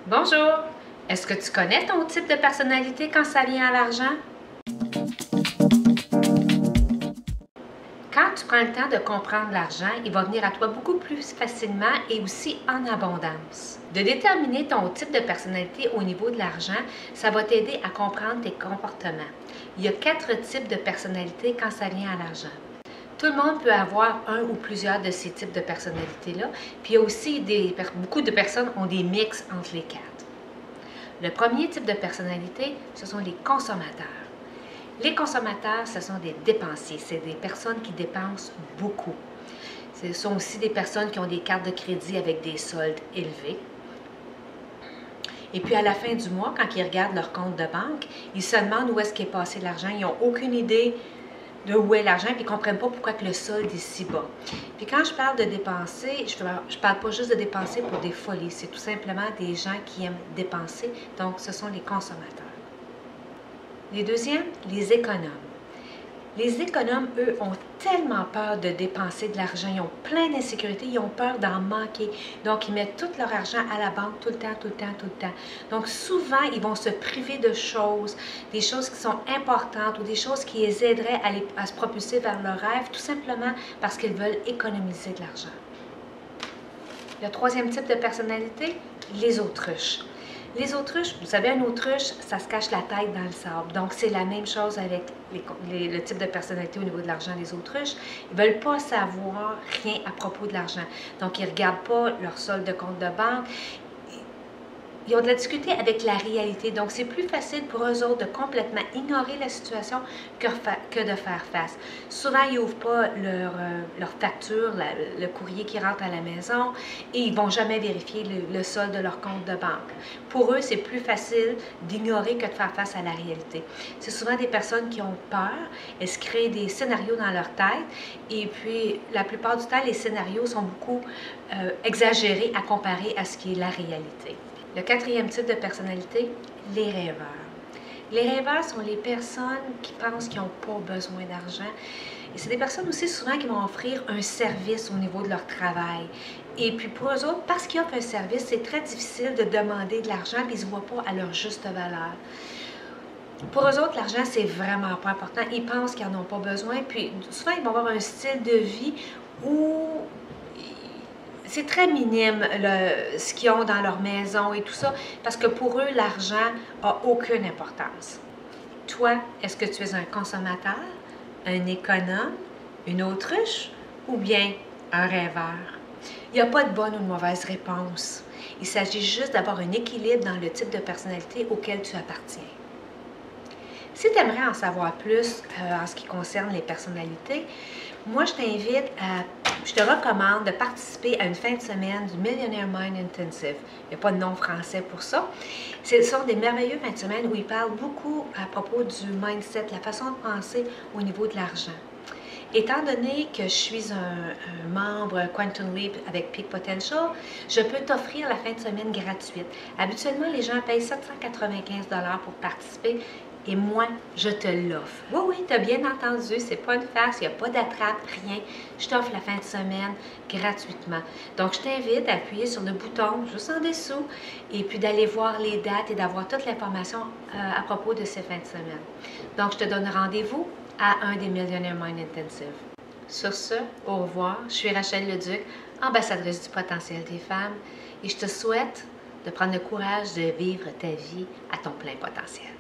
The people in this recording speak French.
Bonjour! Est-ce que tu connais ton type de personnalité quand ça vient à l'argent? Quand tu prends le temps de comprendre l'argent, il va venir à toi beaucoup plus facilement et aussi en abondance. De déterminer ton type de personnalité au niveau de l'argent, ça va t'aider à comprendre tes comportements. Il y a 4 types de personnalité quand ça vient à l'argent. Tout le monde peut avoir un ou plusieurs de ces types de personnalités-là, puis il y a aussi beaucoup de personnes ont des mix entre les 4. Le premier type de personnalité, ce sont les consommateurs. Les consommateurs, ce sont des dépensiers. C'est des personnes qui dépensent beaucoup. Ce sont aussi des personnes qui ont des cartes de crédit avec des soldes élevés. Et puis à la fin du mois, quand ils regardent leur compte de banque, ils se demandent où est-ce qu'est passé l'argent. Ils n'ont aucune idée de où est l'argent, puis ils ne comprennent pas pourquoi que le solde est si bas. Puis quand je parle de dépenser, je ne parle pas juste de dépenser pour des folies, c'est tout simplement des gens qui aiment dépenser, donc ce sont les consommateurs. Les deuxièmes, les économes. Les économes, eux, ont tellement peur de dépenser de l'argent, ils ont plein d'insécurité, ils ont peur d'en manquer. Donc, ils mettent tout leur argent à la banque tout le temps, tout le temps, tout le temps. Donc, souvent, ils vont se priver de choses, des choses qui sont importantes ou des choses qui les aideraient à se propulser vers leur rêve, tout simplement parce qu'ils veulent économiser de l'argent. Le troisième type de personnalité, les autruches. Les autruches, vous savez, une autruche, ça se cache la tête dans le sable. Donc, c'est la même chose avec le type de personnalité au niveau de l'argent des autruches. Ils ne veulent pas savoir rien à propos de l'argent. Donc, ils ne regardent pas leur solde de compte de banque. Ils ont de la difficulté avec la réalité. Donc, c'est plus facile pour eux autres de complètement ignorer la situation que de faire face. Souvent, ils n'ouvrent pas leur facture, le courrier qui rentre à la maison, et ils ne vont jamais vérifier le solde de leur compte de banque. Pour eux, c'est plus facile d'ignorer que de faire face à la réalité. C'est souvent des personnes qui ont peur, elles se créent des scénarios dans leur tête, et puis la plupart du temps, les scénarios sont beaucoup exagérés à comparer à ce qui est la réalité. Le quatrième type de personnalité, les rêveurs. Les rêveurs sont les personnes qui pensent qu'ils n'ont pas besoin d'argent. Et c'est des personnes aussi souvent qui vont offrir un service au niveau de leur travail. Et puis pour eux autres, parce qu'ils offrent un service, c'est très difficile de demander de l'argent et ils ne se voient pas à leur juste valeur. Pour eux autres, l'argent, c'est vraiment pas important. Ils pensent qu'ils n'en ont pas besoin. Puis souvent, ils vont avoir un style de vie où c'est très minime ce qu'ils ont dans leur maison et tout ça, parce que pour eux, l'argent n'a aucune importance. Toi, est-ce que tu es un consommateur, un économe, une autruche ou bien un rêveur? Il n'y a pas de bonne ou de mauvaise réponse. Il s'agit juste d'avoir un équilibre dans le type de personnalité auquel tu appartiens. Si tu aimerais en savoir plus en ce qui concerne les personnalités, moi je te recommande de participer à une fin de semaine du Millionaire Mind Intensive. Il n'y a pas de nom français pour ça. Ce sont des merveilleux fins de semaine où ils parlent beaucoup à propos du mindset, la façon de penser au niveau de l'argent. Étant donné que je suis un membre Quantum Leap avec Peak Potential, je peux t'offrir la fin de semaine gratuite. Habituellement, les gens payent 795 $ pour participer. Et moi, je te l'offre. Oui, oui, tu as bien entendu, c'est pas une farce, il n'y a pas d'attrape, rien. Je t'offre la fin de semaine gratuitement. Donc, je t'invite à appuyer sur le bouton juste en dessous et puis d'aller voir les dates et d'avoir toute l'information à propos de ces fins de semaine. Donc, je te donne rendez-vous à un des Millionaire Mind Intensive. Sur ce, au revoir. Je suis Rachel Leduc, ambassadrice du potentiel des femmes et je te souhaite de prendre le courage de vivre ta vie à ton plein potentiel.